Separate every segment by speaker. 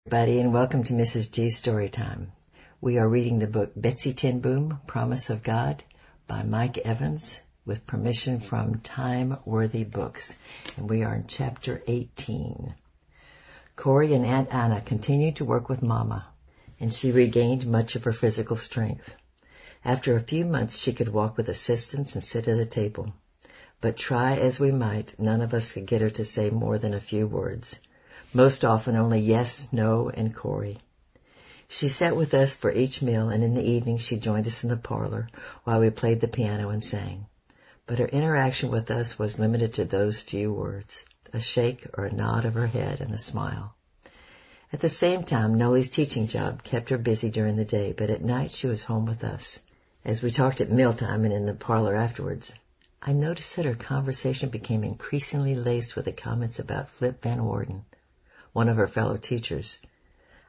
Speaker 1: Everybody, and welcome to Mrs. G's Storytime. We are reading the book Betsy ten Boom, Promise of God by Mike Evans with permission from Time Worthy Books, and we are in chapter 18. Corey and Aunt Anna continued to work with Mama, and she regained much of her physical strength. After a few months, she could walk with assistance and sit at a table. But try as we might, none of us could get her to say more than a few words. Most often only yes, no, and Corey. She sat with us for each meal, and in the evening she joined us in the parlor while we played the piano and sang. But her interaction with us was limited to those few words, a shake or a nod of her head and a smile. At the same time, Nolly's teaching job kept her busy during the day, but at night she was home with us. As we talked at mealtime and in the parlor afterwards, I noticed that her conversation became increasingly laced with the comments about Flip Van Worden, one of her fellow teachers.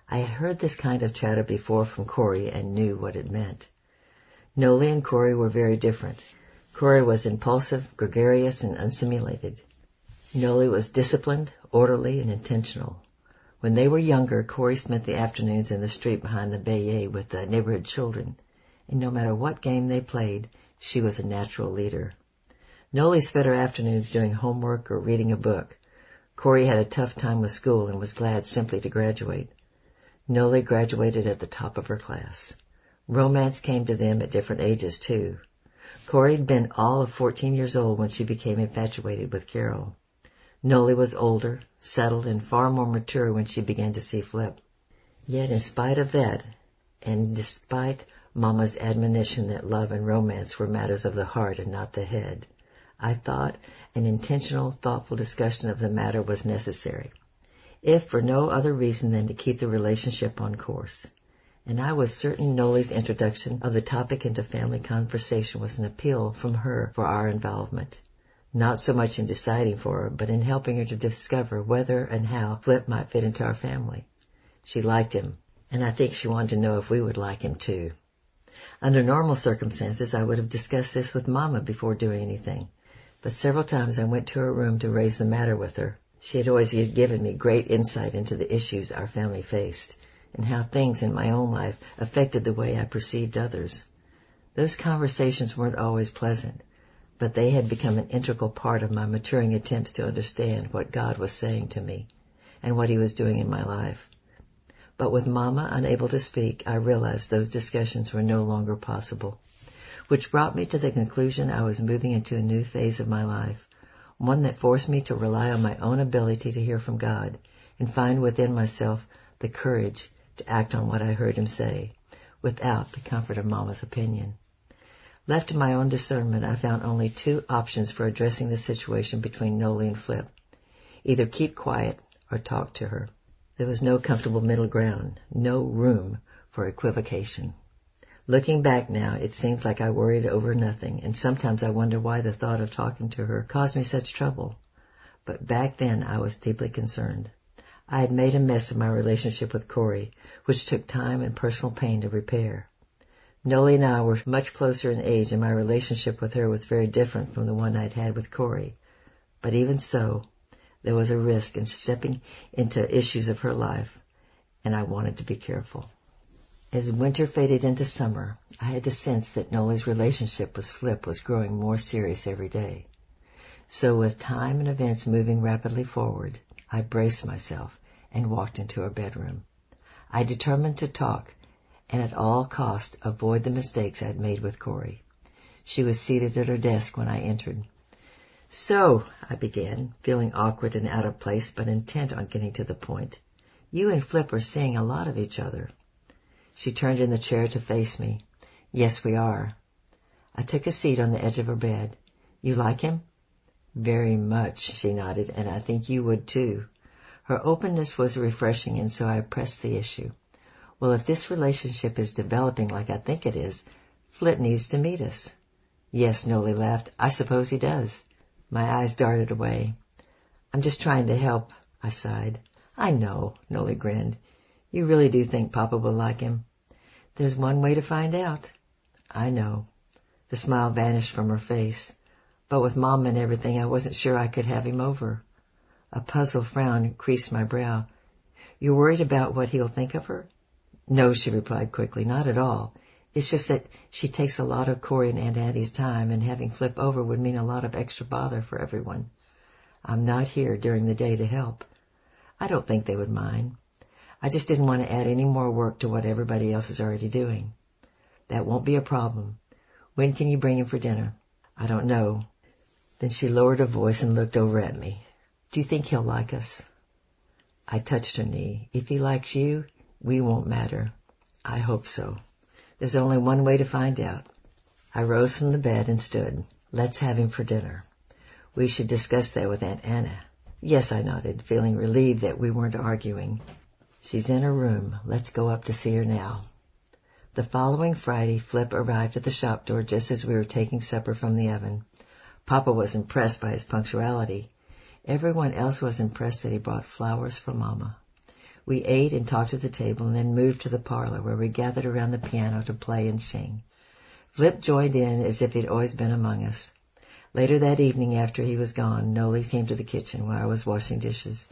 Speaker 1: I had heard this kind of chatter before from Corey and knew what it meant. Nolly and Corey were very different. Corey was impulsive, gregarious, and unsimulated. Nolly was disciplined, orderly, and intentional. When they were younger, Corey spent the afternoons in the street behind the Bayet with the neighborhood children, and no matter what game they played, she was a natural leader. Nolly spent her afternoons doing homework or reading a book. Corey had a tough time with school and was glad simply to graduate. Nolly graduated at the top of her class. Romance came to them at different ages, too. Corey had been all of 14 years old when she became infatuated with Carol. Nolly was older, settled, and far more mature when she began to see Flip. Yet in spite of that, and despite Mama's admonition that love and romance were matters of the heart and not the head, I thought an intentional, thoughtful discussion of the matter was necessary, if for no other reason than to keep the relationship on course. And I was certain Nolly's introduction of the topic into family conversation was an appeal from her for our involvement, not so much in deciding for her, but in helping her to discover whether and how Flip might fit into our family. She liked him, and I think she wanted to know if we would like him too. Under normal circumstances, I would have discussed this with Mama before doing anything. But several times I went to her room to raise the matter with her. She had always given me great insight into the issues our family faced, and how things in my own life affected the way I perceived others. Those conversations weren't always pleasant, but they had become an integral part of my maturing attempts to understand what God was saying to me, and what He was doing in my life. But with Mama unable to speak, I realized those discussions were no longer possible, which brought me to the conclusion I was moving into a new phase of my life, one that forced me to rely on my own ability to hear from God and find within myself the courage to act on what I heard Him say, without the comfort of Mama's opinion. Left to my own discernment, I found only two options for addressing the situation between Nolly and Flip. Either keep quiet or talk to her. There was no comfortable middle ground, no room for equivocation. Looking back now, it seems like I worried over nothing, and sometimes I wonder why the thought of talking to her caused me such trouble. But back then I was deeply concerned. I had made a mess of my relationship with Corey, which took time and personal pain to repair. Nolly and I were much closer in age, and my relationship with her was very different from the one I'd had with Corey. But even so, there was a risk in stepping into issues of her life, and I wanted to be careful. As winter faded into summer, I had the sense that Nolly's relationship with Flip was growing more serious every day. So with time and events moving rapidly forward, I braced myself and walked into her bedroom. I determined to talk and at all costs avoid the mistakes I'd made with Corey. She was seated at her desk when I entered. "So," I began, feeling awkward and out of place, but intent on getting to the point, "you and Flip are seeing a lot of each other." She turned in the chair to face me. "Yes, we are." I took a seat on the edge of her bed. "You like him?" "Very much," she nodded, "and I think you would too." Her openness was refreshing, and so I pressed the issue. "Well, if this relationship is developing like I think it is, Flip needs to meet us." "Yes," Nolly laughed. "I suppose he does." My eyes darted away. "I'm just trying to help," I sighed. "I know," Nolly grinned. "You really do think Papa will like him?" "There's one way to find out." "I know." The smile vanished from her face. "But with Mom and everything, I wasn't sure I could have him over." A puzzled frown creased my brow. You're worried about what he'll think of her? No, she replied quickly, not at all. It's just that she takes a lot of Corey and Aunt Addie's time, and having Flip over would mean a lot of extra bother for everyone. I'm not here during the day to help. I don't think they would mind. I just didn't want to add any more work to what everybody else is already doing. That won't be a problem. When can you bring him for dinner? I don't know. Then she lowered her voice and looked over at me. Do you think he'll like us? I touched her knee. If he likes you, we won't matter. I hope so. There's only one way to find out. I rose from the bed and stood. Let's have him for dinner. We should discuss that with Aunt Anna. Yes, I nodded, feeling relieved that we weren't arguing. She's in her room. Let's go up to see her now. The following Friday, Flip arrived at the shop door just as we were taking supper from the oven. Papa was impressed by his punctuality. Everyone else was impressed that he brought flowers for Mama. We ate and talked at the table and then moved to the parlor where we gathered around the piano to play and sing. Flip joined in as if he'd always been among us. Later that evening, after he was gone, Noli came to the kitchen while I was washing dishes.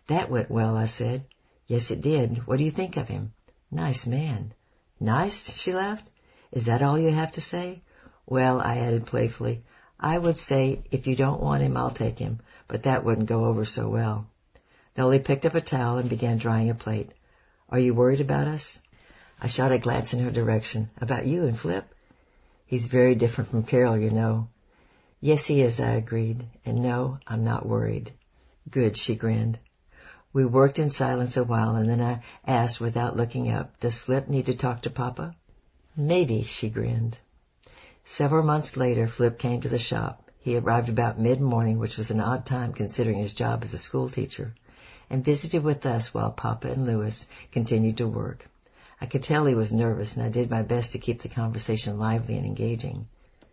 Speaker 1: That went well, I said. Yes, it did. What do you think of him? Nice man. Nice? She laughed. Is that all you have to say? Well, I added playfully, I would say if you don't want him, I'll take him, but that wouldn't go over so well. Noli picked up a towel and began drying a plate. Are you worried about us? I shot a glance in her direction. About you and Flip? He's very different from Carol, you know. Yes, he is, I agreed. And no, I'm not worried. Good, she grinned. We worked in silence a while, and then I asked without looking up, does Flip need to talk to Papa? Maybe, she grinned. Several months later, Flip came to the shop. He arrived about mid-morning, which was an odd time considering his job as a school teacher, and visited with us while Papa and Louis continued to work. I could tell he was nervous, and I did my best to keep the conversation lively and engaging.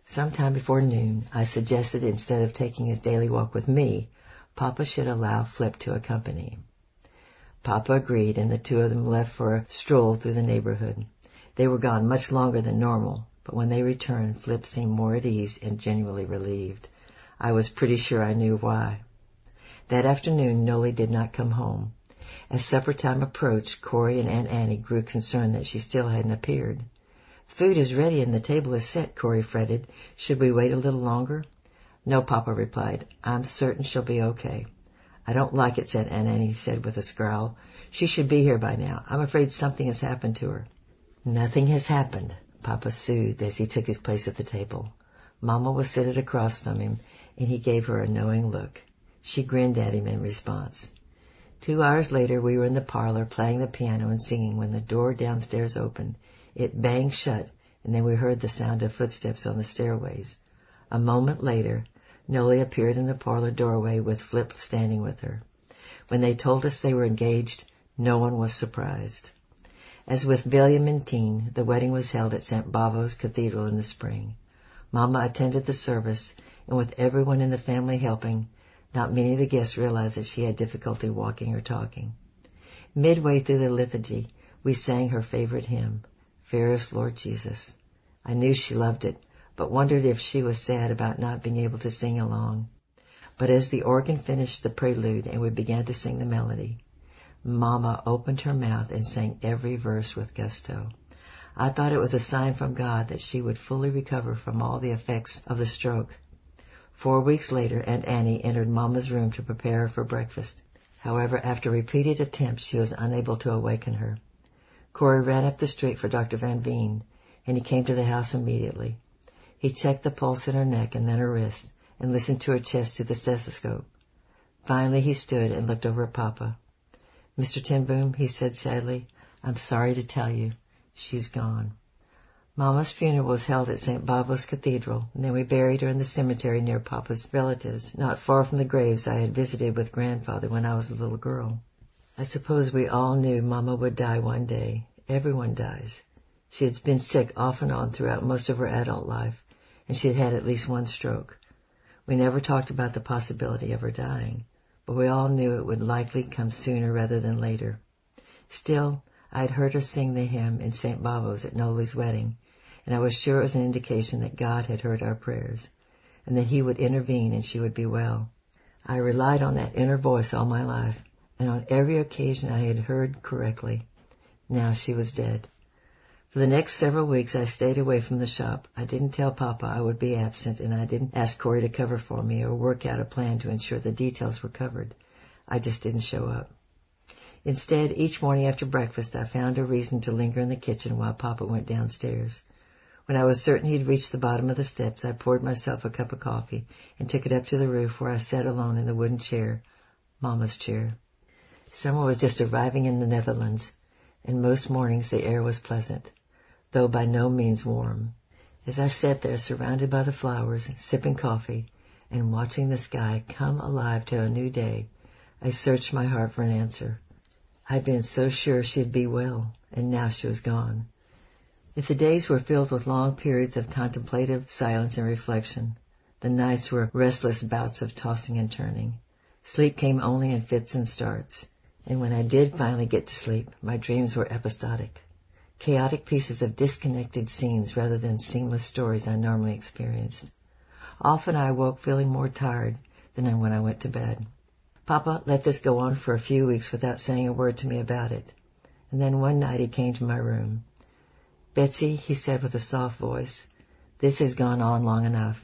Speaker 1: Sometime before noon, I suggested instead of taking his daily walk with me, Papa should allow Flip to accompany him. Papa agreed, and the two of them left for a stroll through the neighborhood. They were gone much longer than normal, but when they returned, Flip seemed more at ease and genuinely relieved. I was pretty sure I knew why. That afternoon, Noli did not come home. As supper time approached, Corey and Aunt Annie grew concerned that she still hadn't appeared. Food is ready and the table is set, Corey fretted. Should we wait a little longer? No, Papa replied. I'm certain she'll be okay. I don't like it, said Aunt Annie said with a scowl. She should be here by now. I'm afraid something has happened to her. Nothing has happened, Papa soothed as he took his place at the table. Mama was seated across from him, and he gave her a knowing look. She grinned at him in response. 2 hours later, we were in the parlor playing the piano and singing when the door downstairs opened. It banged shut, and then we heard the sound of footsteps on the stairways. A moment later, Noli appeared in the parlor doorway with Flip standing with her. When they told us they were engaged, no one was surprised. As with William and Tine, the wedding was held at St. Bavo's Cathedral in the spring. Mama attended the service, and with everyone in the family helping, not many of the guests realized that she had difficulty walking or talking. Midway through the liturgy, we sang her favorite hymn, Fairest Lord Jesus. I knew she loved it, but wondered if she was sad about not being able to sing along. But as the organ finished the prelude and we began to sing the melody, Mama opened her mouth and sang every verse with gusto. I thought it was a sign from God that she would fully recover from all the effects of the stroke. 4 weeks later, Aunt Annie entered Mama's room to prepare her for breakfast. However, after repeated attempts, she was unable to awaken her. Corey ran up the street for Dr. Van Veen, and he came to the house immediately. He checked the pulse in her neck and then her wrist, and listened to her chest through the stethoscope. Finally, he stood and looked over at Papa. Mr. Ten Boom, he said sadly, I'm sorry to tell you, she's gone. Mama's funeral was held at St. Bavo's Cathedral, and then we buried her in the cemetery near Papa's relatives, not far from the graves I had visited with Grandfather when I was a little girl. I suppose we all knew Mama would die one day. Everyone dies. She had been sick off and on throughout most of her adult life, and she had had at least one stroke. We never talked about the possibility of her dying, but we all knew it would likely come sooner rather than later. Still, I had heard her sing the hymn in St. Bavo's at Noli's wedding, and I was sure it was an indication that God had heard our prayers, and that he would intervene and she would be well. I relied on that inner voice all my life. and on every occasion I had heard correctly. Now she was dead. For the next several weeks I stayed away from the shop. I didn't tell Papa I would be absent, and I didn't ask Corey to cover for me or work out a plan to ensure the details were covered. I just didn't show up. Instead, each morning after breakfast, I found a reason to linger in the kitchen while Papa went downstairs. When I was certain he'd reached the bottom of the steps, I poured myself a cup of coffee and took it up to the roof, where I sat alone in the wooden chair, Mama's chair. Summer was just arriving in the Netherlands, and most mornings the air was pleasant, though by no means warm. As I sat there surrounded by the flowers, sipping coffee, and watching the sky come alive to a new day, I searched my heart for an answer. I'd been so sure she'd be well, and now she was gone. If the days were filled with long periods of contemplative silence and reflection, the nights were restless bouts of tossing and turning. Sleep came only in fits and starts, and when I did finally get to sleep, my dreams were episodic, chaotic pieces of disconnected scenes rather than seamless stories I normally experienced. Often I awoke feeling more tired than when I went to bed. Papa let this go on for a few weeks without saying a word to me about it, and then one night he came to my room. "Betsy," he said with a soft voice, "this has gone on long enough."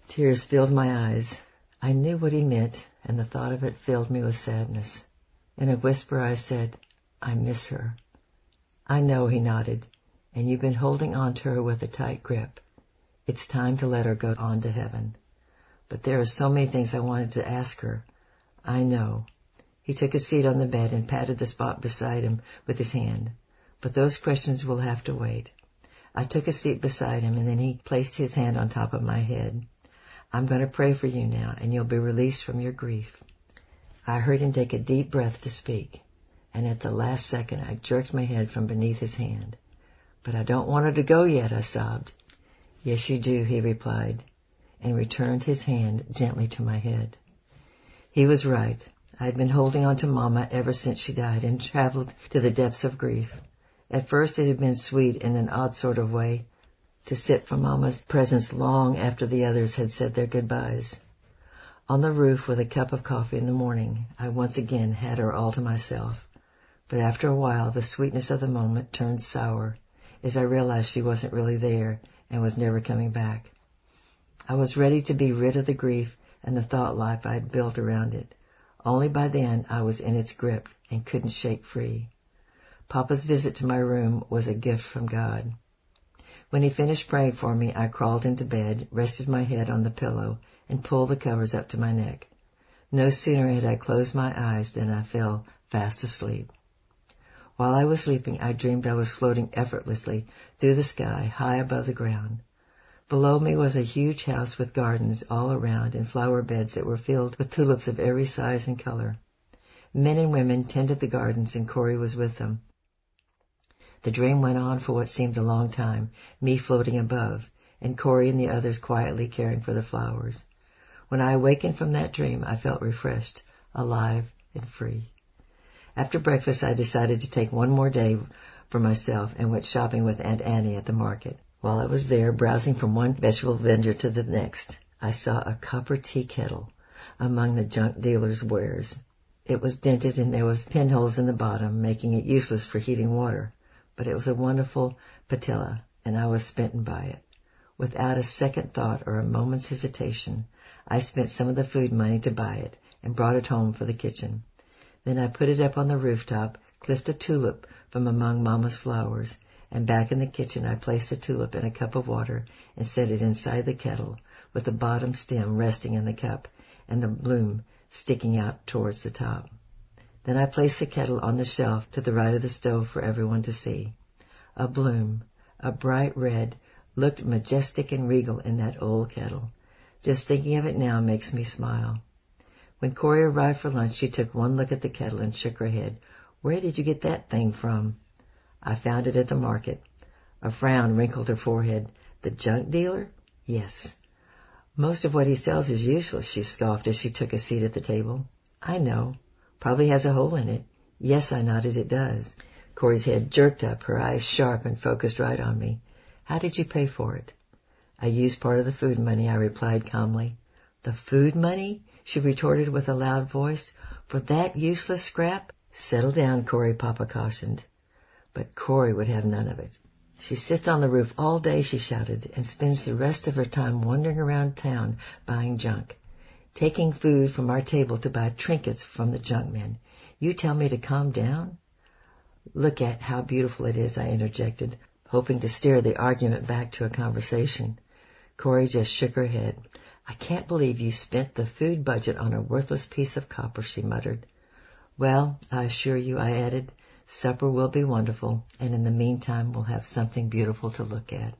Speaker 1: Tears filled my eyes. I knew what he meant, and the thought of it filled me with sadness. In a whisper I said, "I miss her." "I know," he nodded, "and you've been holding on to her with a tight grip. It's time to let her go on to heaven. But there are so many things I wanted to ask her." "I know." He took a seat on the bed and patted the spot beside him with his hand. "But those questions will have to wait." I took a seat beside him, and then he placed his hand on top of my head. "I'm going to pray for you now, and you'll be released from your grief." I heard him take a deep breath to speak, and at the last second I jerked my head from beneath his hand. "But I don't want her to go yet," I sobbed. "Yes, you do," he replied, and returned his hand gently to my head. He was right. I had been holding on to Mama ever since she died and traveled to the depths of grief. At first it had been sweet in an odd sort of way to sit from Mama's presence long after the others had said their goodbyes. On the roof with a cup of coffee in the morning, I once again had her all to myself. But after a while, the sweetness of the moment turned sour as I realized she wasn't really there and was never coming back. I was ready to be rid of the grief and the thought life I had built around it. Only by then I was in its grip and couldn't shake free. Papa's visit to my room was a gift from God. When he finished praying for me, I crawled into bed, rested my head on the pillow, and pulled the covers up to my neck. No sooner had I closed my eyes than I fell fast asleep. While I was sleeping, I dreamed I was floating effortlessly through the sky, high above the ground. Below me was a huge house with gardens all around and flower beds that were filled with tulips of every size and color. Men and women tended the gardens, and Corey was with them. The dream went on for what seemed a long time, me floating above, and Corey and the others quietly caring for the flowers. When I awakened from that dream, I felt refreshed, alive, and free. After breakfast, I decided to take one more day for myself and went shopping with Aunt Annie at the market. While I was there, browsing from one vegetable vendor to the next, I saw a copper tea kettle among the junk dealer's wares. It was dented and there was pinholes in the bottom, making it useless for heating water. But it was a wonderful patilla, and I was smitten by it. Without a second thought or a moment's hesitation, I spent some of the food money to buy it and brought it home for the kitchen. Then I put it up on the rooftop, clipped a tulip from among Mama's flowers, and back in the kitchen I placed the tulip in a cup of water and set it inside the kettle, with the bottom stem resting in the cup and the bloom sticking out towards the top. Then I placed the kettle on the shelf to the right of the stove for everyone to see. A bloom, a bright red, looked majestic and regal in that old kettle. Just thinking of it now makes me smile. When Corey arrived for lunch, she took one look at the kettle and shook her head. "Where did you get that thing from?" "I found it at the market." A frown wrinkled her forehead. "The junk dealer?" "Yes." "Most of what he sells is useless," she scoffed as she took a seat at the table. "I know. Probably has a hole in it." "Yes," I nodded, "it does." Corey's head jerked up, her eyes sharp and focused right on me. "How did you pay for it?" "I used part of the food money," I replied calmly. "The food money?" she retorted with a loud voice. For that useless scrap? Settle down, Corey, Papa cautioned. But Corey would have none of it. She sits on the roof all day, she shouted, and spends the rest of her time wandering around town buying junk. Taking food from our table to buy trinkets from the junk men. You tell me to calm down? Look at how beautiful it is, I interjected, hoping to steer the argument back to a conversation. Corey just shook her head. I can't believe you spent the food budget on a worthless piece of copper, she muttered. Well, I assure you, I added, supper will be wonderful, and in the meantime we'll have something beautiful to look at.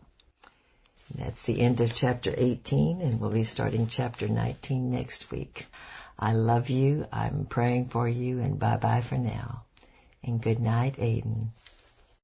Speaker 1: And that's the end of chapter 18, and we'll be starting chapter 19 next week. I love you, I'm praying for you, and bye-bye for now. And good night, Aiden.